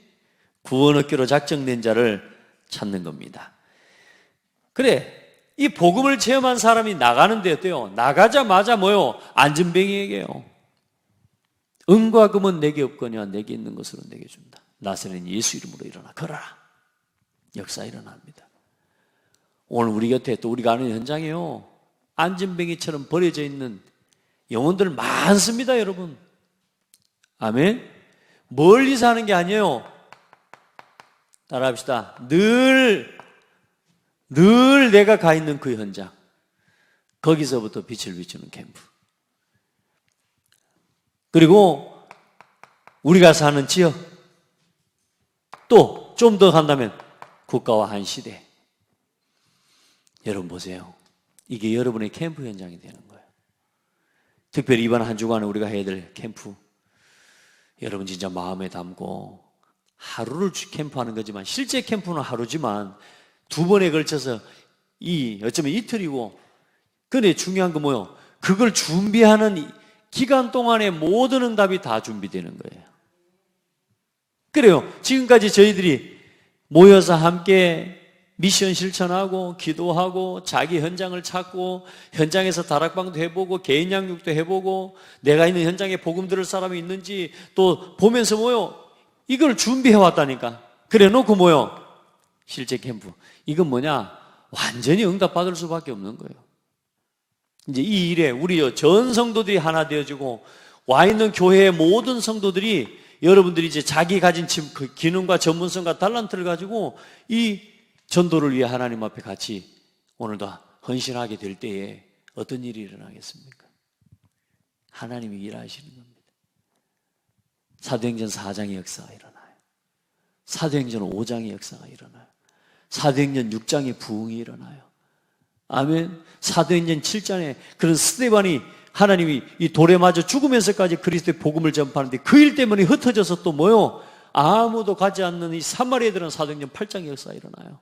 구원 얻기로 작정된 자를 찾는 겁니다. 그래, 이 복음을 체험한 사람이 나가는데 어때요? 나가자마자 뭐요? 안전뱅이에게요. 은과 금은 내게 없거니와 내게 있는 것으로 내게 준다. 나사렛 예수 이름으로 일어나 걸어라. 역사 일어납니다. 오늘 우리 곁에 또 우리가 아는 현장이에요. 안전뱅이처럼 버려져 있는 영혼들 많습니다, 여러분. 아멘. 멀리 사는 게 아니에요. 따라합시다. 늘 내가 가 있는 그 현장, 거기서부터 빛을 비추는 캠프. 그리고 우리가 사는 지역, 또 좀 더 간다면 국가와 한 시대. 여러분 보세요. 이게 여러분의 캠프 현장이 되는 거예요. 특별히 이번 한 주간에 우리가 해야 될 캠프, 여러분 진짜 마음에 담고 하루를 캠프하는 거지만 실제 캠프는 하루지만 두 번에 걸쳐서 어쩌면 이틀이고, 근데 중요한 거 뭐요? 그걸 준비하는 기간 동안에 모든 응답이 다 준비되는 거예요. 그래요. 지금까지 저희들이 모여서 함께 미션 실천하고 기도하고 자기 현장을 찾고 현장에서 다락방도 해보고 개인 양육도 해보고 내가 있는 현장에 복음 들을 사람이 있는지 또 보면서 뭐요? 이걸 준비해 왔다니까. 그래 놓고 뭐요? 실제 캠프. 이건 뭐냐? 완전히 응답받을 수밖에 없는 거예요. 이제 이 일에 우리 전 성도들이 하나 되어지고 와 있는 교회의 모든 성도들이 여러분들이 이제 자기 가진 그 기능과 전문성과 달란트를 가지고 이 전도를 위해 하나님 앞에 같이 오늘도 헌신하게 될 때에 어떤 일이 일어나겠습니까? 하나님이 일하시는 겁니다. 사도행전 4장의 역사가 일어나요. 사도행전 5장의 역사가 일어나요. 사도행전 6장의 부흥이 일어나요. 아멘. 사도행전 7장에 그런 스데반이 하나님이 이 돌에 맞아 죽으면서까지 그리스도의 복음을 전파하는데 그 일 때문에 흩어져서 또 뭐요? 아무도 가지 않는 이 사마리아들은 사도행전 8장의 역사가 일어나요.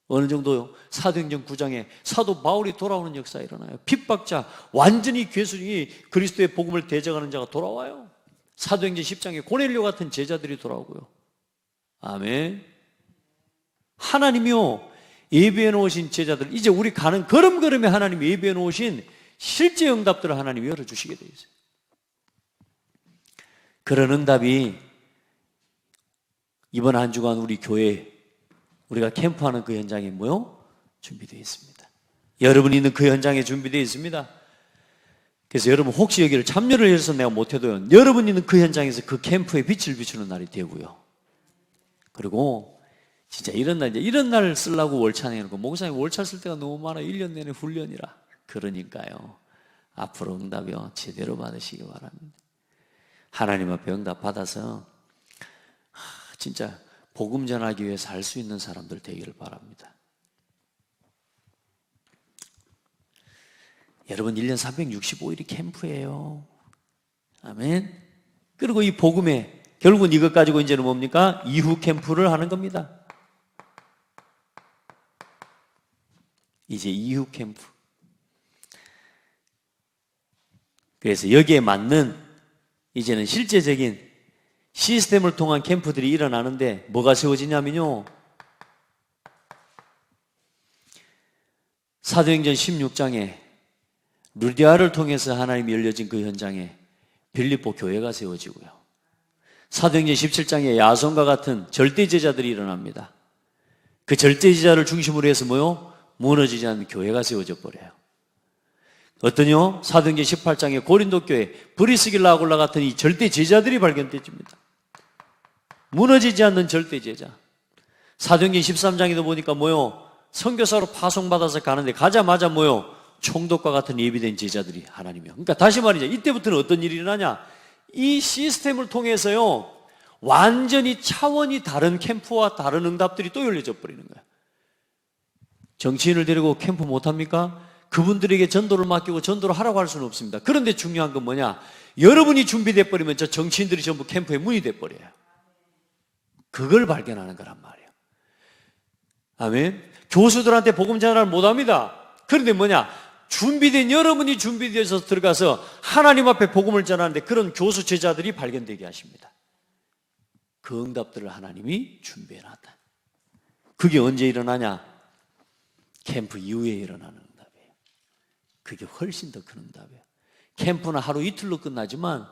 어느 정도요? 사도행전 9장에 사도 바울이 돌아오는 역사가 일어나요. 핍박자, 완전히 괴수이 그리스도의 복음을 대적하는 자가 돌아와요. 사도행전 10장에 고넬료 같은 제자들이 돌아오고요. 아멘. 하나님이요, 예비해 놓으신 제자들, 이제 우리 가는 걸음걸음에 하나님이 예비해 놓으신 실제 응답들을 하나님이 열어주시게 되어 있어요. 그런 응답이 이번 한 주간 우리 교회, 우리가 캠프하는 그 현장에 뭐요? 준비되어 있습니다. 여러분이 있는 그 현장에 준비되어 있습니다. 그래서 여러분 혹시 여기를 참여를 해서 내가 못해도요, 여러분이 있는 그 현장에서 그 캠프에 빛을 비추는 날이 되고요. 그리고 진짜 이런 날 쓰려고 월차 내놓고, 목사님 월차 쓸 때가 너무 많아, 1년 내내 훈련이라. 그러니까요, 앞으로 응답이요 제대로 받으시기 바랍니다. 하나님 앞에 응답 받아서 진짜 복음 전하기 위해서 할 수 있는 사람들 되기를 바랍니다. 여러분 1년 365일이 캠프예요. 아멘. 그리고 이 복음에 결국은 이것 가지고 이제는 뭡니까? 이후 캠프를 하는 겁니다. 이제 이후 캠프. 그래서 여기에 맞는 이제는 실제적인 시스템을 통한 캠프들이 일어나는데 뭐가 세워지냐면요, 사도행전 16장에 루디아를 통해서 하나님이 열려진 그 현장에 빌립보 교회가 세워지고요, 사도행전 17장에 야손과 같은 절대제자들이 일어납니다. 그 절대제자를 중심으로 해서 뭐요? 무너지지 않는 교회가 세워져 버려요. 어떠냐? 사도행전 18장에 고린도 교회 브리스길라 아굴라 같은 이 절대제자들이 발견되집니다. 무너지지 않는 절대제자. 사도행전 13장에도 보니까 뭐요? 선교사로 파송받아서 가는데 가자마자 뭐요? 총독과 같은 예비된 제자들이 하나님이요. 그러니까 다시 말이죠, 이때부터는 어떤 일이 일어나냐? 이 시스템을 통해서요, 완전히 차원이 다른 캠프와 다른 응답들이 또 열려져 버리는 거예요. 정치인을 데리고 캠프 못합니까? 그분들에게 전도를 맡기고 전도를 하라고 할 수는 없습니다. 그런데 중요한 건 뭐냐? 여러분이 준비돼 버리면 저 정치인들이 전부 캠프의 문이 돼 버려요. 그걸 발견하는 거란 말이에요. 아멘. 교수들한테 복음 전하를 못합니다. 그런데 뭐냐? 준비된, 여러분이 준비되어서 들어가서 하나님 앞에 복음을 전하는데 그런 교수 제자들이 발견되게 하십니다. 그 응답들을 하나님이 준비해놨다. 그게 언제 일어나냐? 캠프 이후에 일어나는 응답이에요. 그게 훨씬 더 큰 응답이에요. 캠프는 하루 이틀로 끝나지만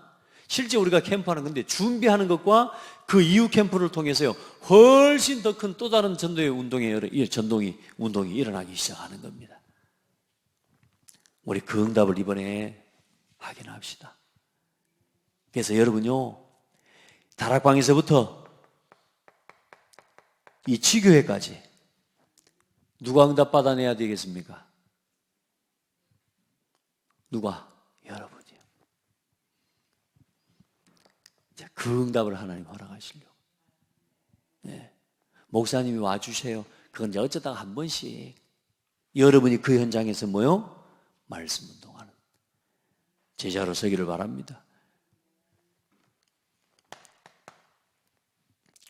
실제 우리가 캠프하는 건데 준비하는 것과 그 이후 캠프를 통해서요, 훨씬 더 큰 또 다른 전도의 운동이 일어나기 시작하는 겁니다. 우리 그 응답을 이번에 확인합시다. 그래서 여러분요, 다락방에서부터 이 지교회까지 누가 응답 받아내야 되겠습니까? 누가? 여러분이요. 자, 그 응답을 하나님 허락하시려고. 네. 목사님이 와주세요. 그건 이제 어쩌다가 한 번씩 여러분이 그 현장에서 뭐요? 말씀 운동하는. 제자로 서기를 바랍니다.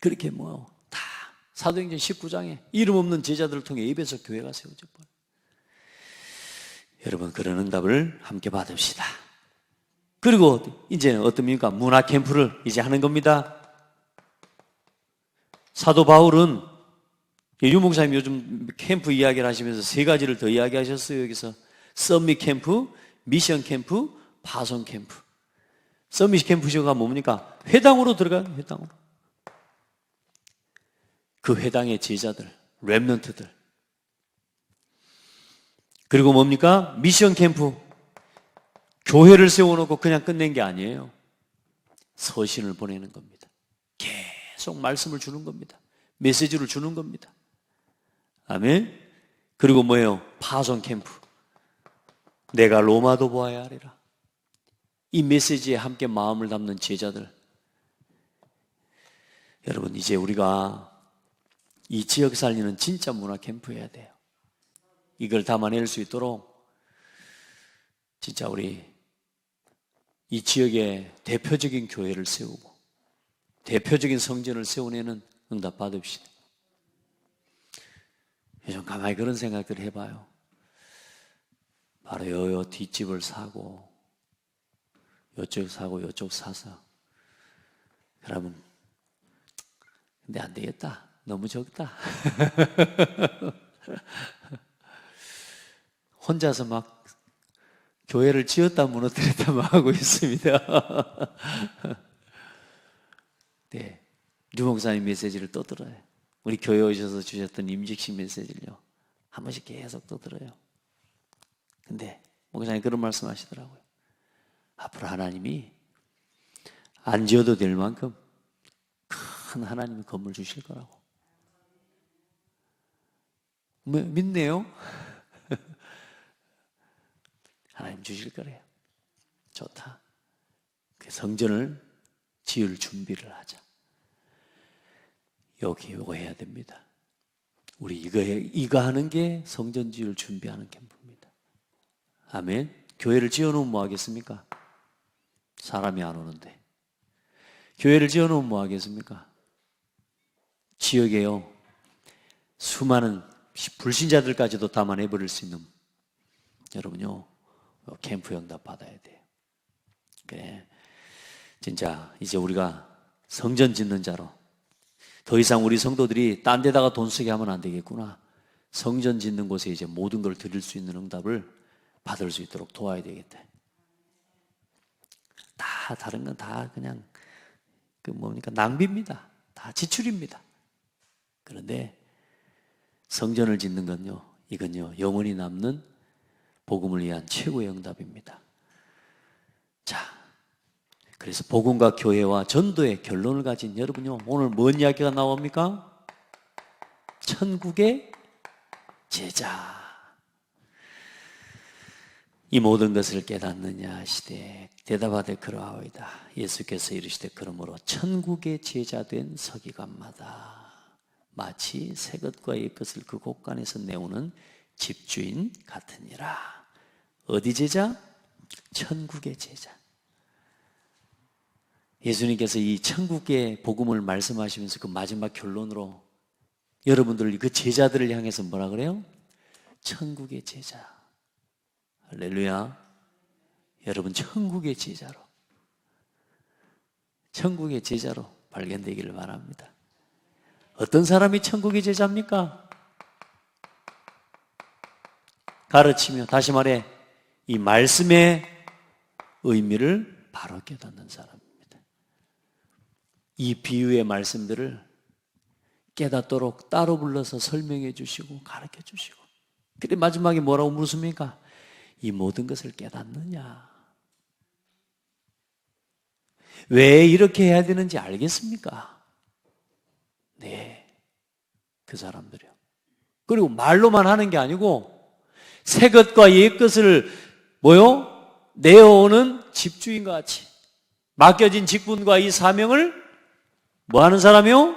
그렇게 다 사도행전 19장에 이름 없는 제자들을 통해 에베소 교회가 세워져 버려요. 여러분, 그런 응답을 함께 받읍시다. 그리고 이제는 어떻습니까? 문화 캠프를 이제 하는 겁니다. 사도 바울은 유 목사님 요즘 캠프 이야기를 하시면서 세 가지를 더 이야기하셨어요. 여기서 서밋 캠프, 미션 캠프, 파송 캠프. 서밋 캠프가 뭡니까? 회당으로 들어가요. 회당으로. 그 회당의 제자들, 렘넌트들. 그리고 뭡니까? 미션 캠프. 교회를 세워놓고 그냥 끝낸 게 아니에요. 서신을 보내는 겁니다. 계속 말씀을 주는 겁니다. 메시지를 주는 겁니다. 아멘. 그리고 뭐예요? 파송 캠프. 내가 로마도 보아야 하리라. 이 메시지에 함께 마음을 담는 제자들. 여러분, 이제 우리가 이 지역 살리는 진짜 문화 캠프 해야 돼요. 이걸 담아낼 수 있도록 진짜 우리 이 지역에 대표적인 교회를 세우고 대표적인 성전을 세워내는 응답 받읍시다. 요즘 가만히 그런 생각들을 해봐요. 바로 요 뒷집을 사고 요쪽 사고 요쪽 사서 여러분, 근데 안 되겠다. 너무 적다. 혼자서 막 교회를 지었다 무너뜨렸다 막 하고 있습니다. 네, 류 목사님 메시지를 또 들어요. 우리 교회 오셔서 주셨던 임직식 메시지를요, 한 번씩 계속 또 들어요. 근데 목사님 그런 말씀 하시더라고요. 앞으로 하나님이 안 지어도 될 만큼 큰 하나님의 건물 주실 거라고. 믿네요. 하나님 주실 거래요. 좋다. 그 성전을 지을 준비를 하자. 요거 해야 됩니다. 우리 이거 하는 게 성전 지을 준비하는 캠프입니다. 아멘. 교회를 지어놓으면 뭐 하겠습니까? 사람이 안 오는데. 교회를 지어놓으면 뭐 하겠습니까? 지역에요, 수많은 불신자들까지도 담아내버릴 수 있는, 여러분요, 캠프 응답 받아야 돼요. 그래, 진짜 이제 우리가 성전 짓는 자로 더 이상 우리 성도들이 딴 데다가 돈 쓰게 하면 안 되겠구나. 성전 짓는 곳에 이제 모든 걸 드릴 수 있는 응답을 받을 수 있도록 도와야 되겠다. 다 다른 건 다 그냥 낭비입니다. 다 지출입니다. 그런데 성전을 짓는 건요, 이건요, 영원히 남는 복음을 위한 최고의 응답입니다. 자, 그래서 복음과 교회와 전도의 결론을 가진 여러분요, 오늘 뭔 이야기가 나옵니까? 천국의 제자. 이 모든 것을 깨닫느냐 하시되 대답하되 그러하오이다. 예수께서 이르시되 그러므로 천국의 제자 된 서기관마다 마치 새 것과 옛 것을 그 곳간에서 내오는 집주인 같으니라. 어디 제자? 천국의 제자. 예수님께서 이 천국의 복음을 말씀하시면서 그 마지막 결론으로 여러분들을, 그 제자들을 향해서 뭐라 그래요? 천국의 제자. 할렐루야. 여러분, 천국의 제자로, 천국의 제자로 발견되기를 바랍니다. 어떤 사람이 천국의 제자입니까? 가르치며, 다시 말해 이 말씀의 의미를 바로 깨닫는 사람입니다. 이 비유의 말씀들을 깨닫도록 따로 불러서 설명해 주시고 가르쳐 주시고, 그래 마지막에 뭐라고 물습니까? 이 모든 것을 깨닫느냐? 왜 이렇게 해야 되는지 알겠습니까? 네, 그 사람들이요. 그리고 말로만 하는 게 아니고 새 것과 옛 것을 내어오는 집주인과 같이 맡겨진 직분과 이 사명을 뭐 하는 사람이요?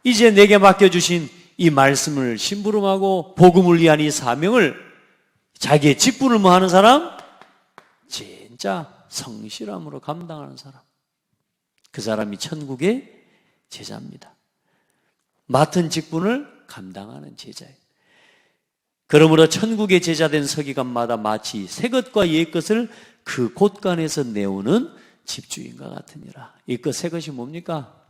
이제 내게 맡겨주신 이 말씀을 심부름하고 복음을 위한 이 사명을, 자기의 직분을 뭐 하는 사람? 진짜 성실함으로 감당하는 사람, 그 사람이 천국의 제자입니다. 맡은 직분을 감당하는 제자예요. 그러므로 천국의 제자된 서기관마다 마치 새 것과 옛 것을 그 곳간에서 내오는 집주인과 같으니라. 이 것 새 것이 뭡니까?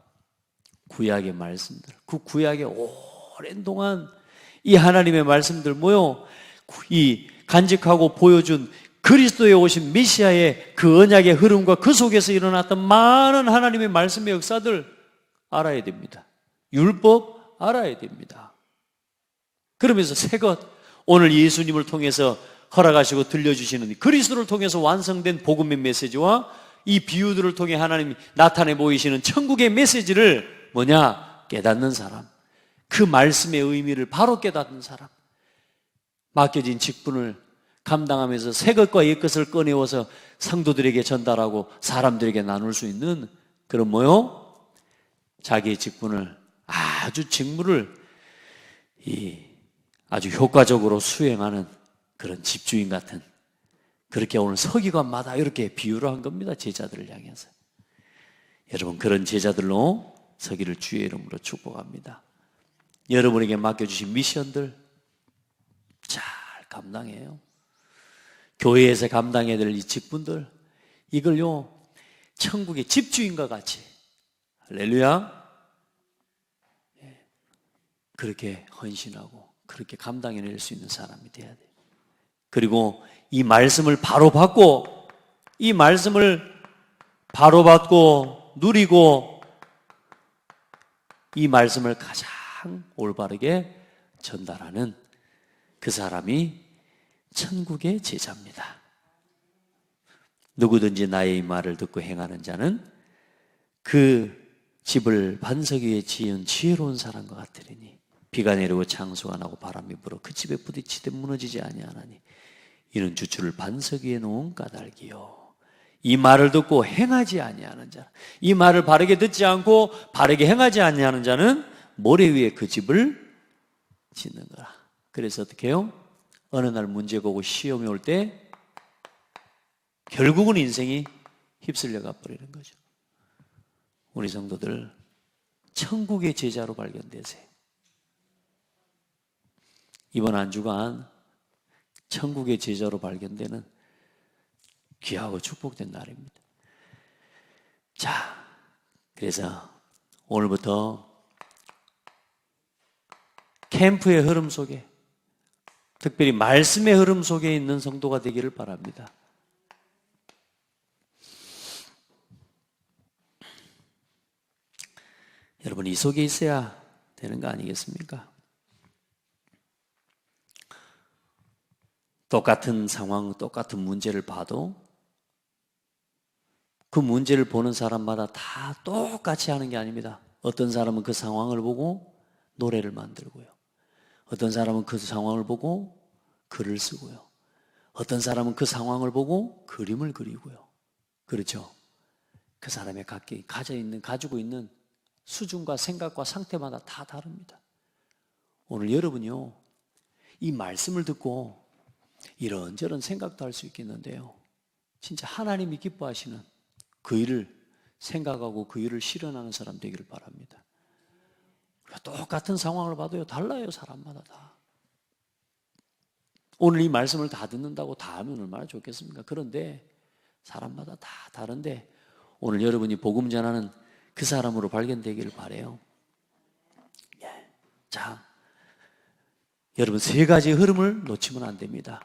구약의 말씀들. 그 구약의 오랜 동안 이 하나님의 말씀들 뭐요? 이 간직하고 보여준 그리스도에 오신 메시아의 그 언약의 흐름과 그 속에서 일어났던 많은 하나님의 말씀의 역사들 알아야 됩니다. 율법 알아야 됩니다. 그러면서 새 것, 오늘 예수님을 통해서 허락하시고 들려주시는 그리스도를 통해서 완성된 복음의 메시지와 이 비유들을 통해 하나님이 나타내 보이시는 천국의 메시지를 뭐냐? 깨닫는 사람, 그 말씀의 의미를 바로 깨닫는 사람, 맡겨진 직분을 감당하면서 새 것과 옛 것을 꺼내어서 성도들에게 전달하고 사람들에게 나눌 수 있는 그런 뭐요? 자기의 직분을 아주 직무를 아주 효과적으로 수행하는 그런 집주인 같은, 그렇게 오늘 서기관마다 이렇게 비유를 한 겁니다. 제자들을 향해서. 여러분, 그런 제자들로 서기를 주의 이름으로 축복합니다. 여러분에게 맡겨주신 미션들 잘 감당해요. 교회에서 감당해야 될 이 직분들, 이걸요 천국의 집주인과 같이, 할렐루야, 그렇게 헌신하고 그렇게 감당해낼 수 있는 사람이 돼야 돼요. 그리고 이 말씀을 바로 받고, 이 말씀을 바로 받고 누리고, 이 말씀을 가장 올바르게 전달하는 그 사람이 천국의 제자입니다. 누구든지 나의 이 말을 듣고 행하는 자는 그 집을 반석 위에 지은 지혜로운 사람과 같으리니 비가 내리고 창수가 나고 바람이 불어 그 집에 부딪히되 무너지지 아니하나니 이는 주추를 반석 위에 놓은 까닭이요. 이 말을 듣고 행하지 아니하는 자, 이 말을 바르게 듣지 않고 바르게 행하지 아니하는 자는 모래 위에 그 집을 짓는 거라. 그래서 어떻게 해요? 어느 날 문제가 오고 시험이 올 때 결국은 인생이 휩쓸려가 버리는 거죠. 우리 성도들 천국의 제자로 발견되세요. 이번 한 주간 천국의 제자로 발견되는 귀하고 축복된 날입니다. 자, 그래서 오늘부터 캠프의 흐름 속에, 특별히 말씀의 흐름 속에 있는 성도가 되기를 바랍니다. 여러분, 이 속에 있어야 되는 거 아니겠습니까? 똑같은 상황, 똑같은 문제를 봐도 그 문제를 보는 사람마다 다 똑같이 하는 게 아닙니다. 어떤 사람은 그 상황을 보고 노래를 만들고요. 어떤 사람은 그 상황을 보고 글을 쓰고요. 어떤 사람은 그 상황을 보고 그림을 그리고요. 그렇죠? 그 사람의 각기 가지고 있는 수준과 생각과 상태마다 다 다릅니다. 오늘 여러분이요, 이 말씀을 듣고 이런저런 생각도 할 수 있겠는데요, 진짜 하나님이 기뻐하시는 그 일을 생각하고 그 일을 실현하는 사람 되기를 바랍니다. 똑같은 상황을 봐도요, 달라요, 사람마다 다. 오늘 이 말씀을 다 듣는다고 다 하면 얼마나 좋겠습니까? 그런데 사람마다 다 다른데 오늘 여러분이 복음 전하는 그 사람으로 발견되기를 바라요. 자, 여러분, 세 가지 흐름을 놓치면 안 됩니다.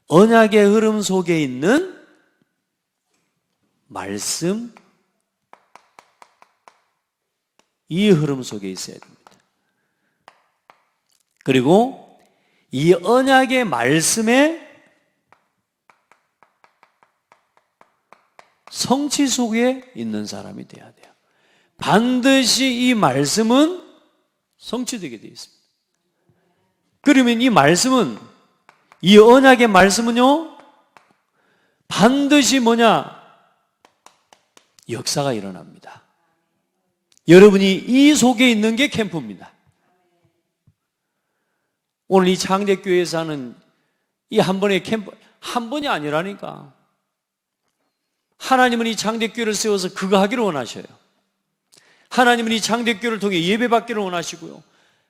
언약의 흐름 속에 있는 말씀, 이 흐름 속에 있어야 됩니다. 그리고 이 언약의 말씀의 성취 속에 있는 사람이 돼야 돼요. 반드시 이 말씀은 성취되게 되어 있습니다. 그러면 이 말씀은, 이 언약의 말씀은요, 반드시 뭐냐? 역사가 일어납니다. 여러분이 이 속에 있는 게 캠프입니다. 오늘 이 창대교회에서 하는 이 한 번의 캠프, 한 번이 아니라니까. 하나님은 이 장대교회를 세워서 그거 하기를 원하셔요. 하나님은 이 장대교회를 통해 예배받기를 원하시고요.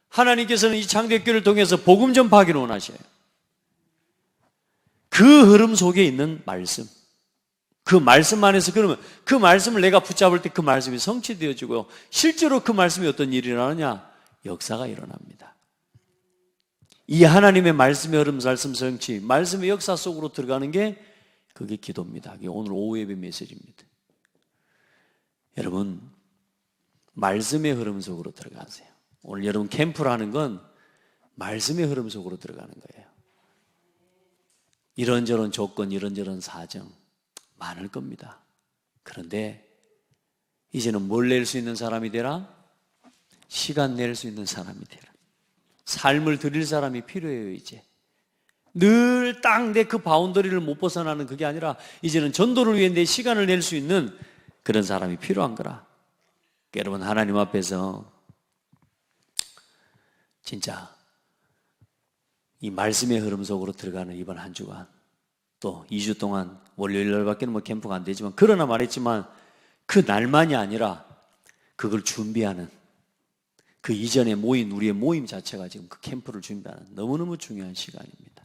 하나님께서는 이 장대교회를 통해서 복음 전파하기를 원하셔요. 그 흐름 속에 있는 말씀, 그 말씀 안에서, 그러면 그 말씀을 내가 붙잡을 때 그 말씀이 성취되어지고요. 실제로 그 말씀이 어떤 일이 일어나느냐? 역사가 일어납니다. 이 하나님의 말씀의 흐름, 말씀 성취, 말씀의 역사 속으로 들어가는 게 그게 기도입니다. 그게 오늘 오후 예배 메시지입니다. 여러분, 말씀의 흐름 속으로 들어가세요. 오늘 여러분 캠프라는 건 말씀의 흐름 속으로 들어가는 거예요. 이런저런 조건, 이런저런 사정 많을 겁니다. 그런데 이제는 뭘 낼 수 있는 사람이 되라? 시간 낼 수 있는 사람이 되라. 삶을 드릴 사람이 필요해요. 이제 늘 딱 내 그 바운더리를 못 벗어나는 그게 아니라 이제는 전도를 위해 내 시간을 낼 수 있는 그런 사람이 필요한 거라. 여러분, 하나님 앞에서 진짜 이 말씀의 흐름 속으로 들어가는 이번 한 주간, 또 2주 동안 월요일 날밖에는 뭐 캠프가 안 되지만, 그러나 말했지만 그 날만이 아니라 그걸 준비하는, 그 이전에 모인 우리의 모임 자체가 지금 그 캠프를 준비하는 너무너무 중요한 시간입니다.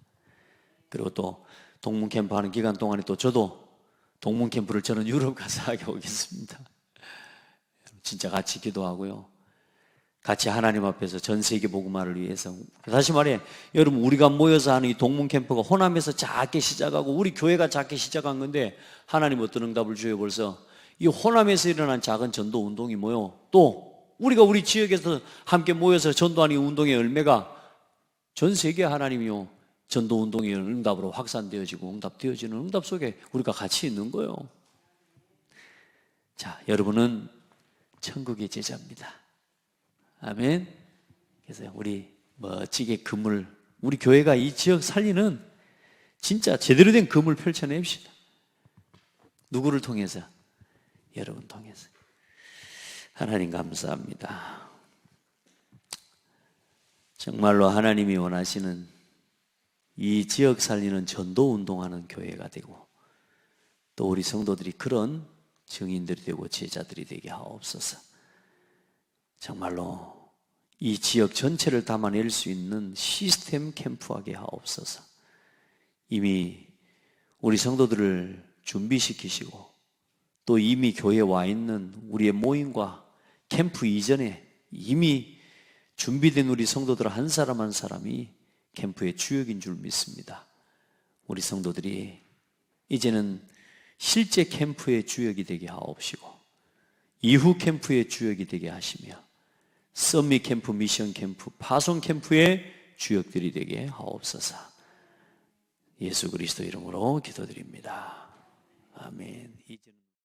그리고 또 동문 캠프 하는 기간 동안에 또 저도 동문 캠프를 저는 유럽 가서 하게 오겠습니다. 진짜 같이 기도하고요. 같이 하나님 앞에서 전 세계 복음화를 위해서, 다시 말해 여러분, 우리가 모여서 하는 이 동문 캠프가 호남에서 작게 시작하고 우리 교회가 작게 시작한 건데 하나님 어떤 응답을 주어요. 벌써 이 호남에서 일어난 작은 전도 운동이 뭐요? 또 우리가 우리 지역에서 함께 모여서 전도하는 이 운동의 열매가 전 세계 하나님이요 전도 운동의 응답으로 확산되어지고 응답되어지는 응답 속에 우리가 같이 있는 거예요. 자, 여러분은 천국의 제자입니다. 아멘. 그래서 우리 멋지게 금을, 우리 교회가 이 지역 살리는 진짜 제대로 된 금을 펼쳐냅시다. 누구를 통해서? 여러분 통해서. 하나님 감사합니다. 정말로 하나님이 원하시는 이 지역 살리는 전도 운동하는 교회가 되고, 또 우리 성도들이 그런 증인들이 되고 제자들이 되게 하옵소서. 정말로 이 지역 전체를 담아낼 수 있는 시스템 캠프하게 하옵소서. 이미 우리 성도들을 준비시키시고, 또 이미 교회에 와 있는 우리의 모임과 캠프 이전에 이미 준비된 우리 성도들 한 사람 한 사람이 캠프의 주역인 줄 믿습니다. 우리 성도들이 이제는 실제 캠프의 주역이 되게 하옵시고, 이후 캠프의 주역이 되게 하시며, 서밋 캠프, 미션 캠프, 파송 캠프의 주역들이 되게 하옵소서. 예수 그리스도 이름으로 기도드립니다. 아멘.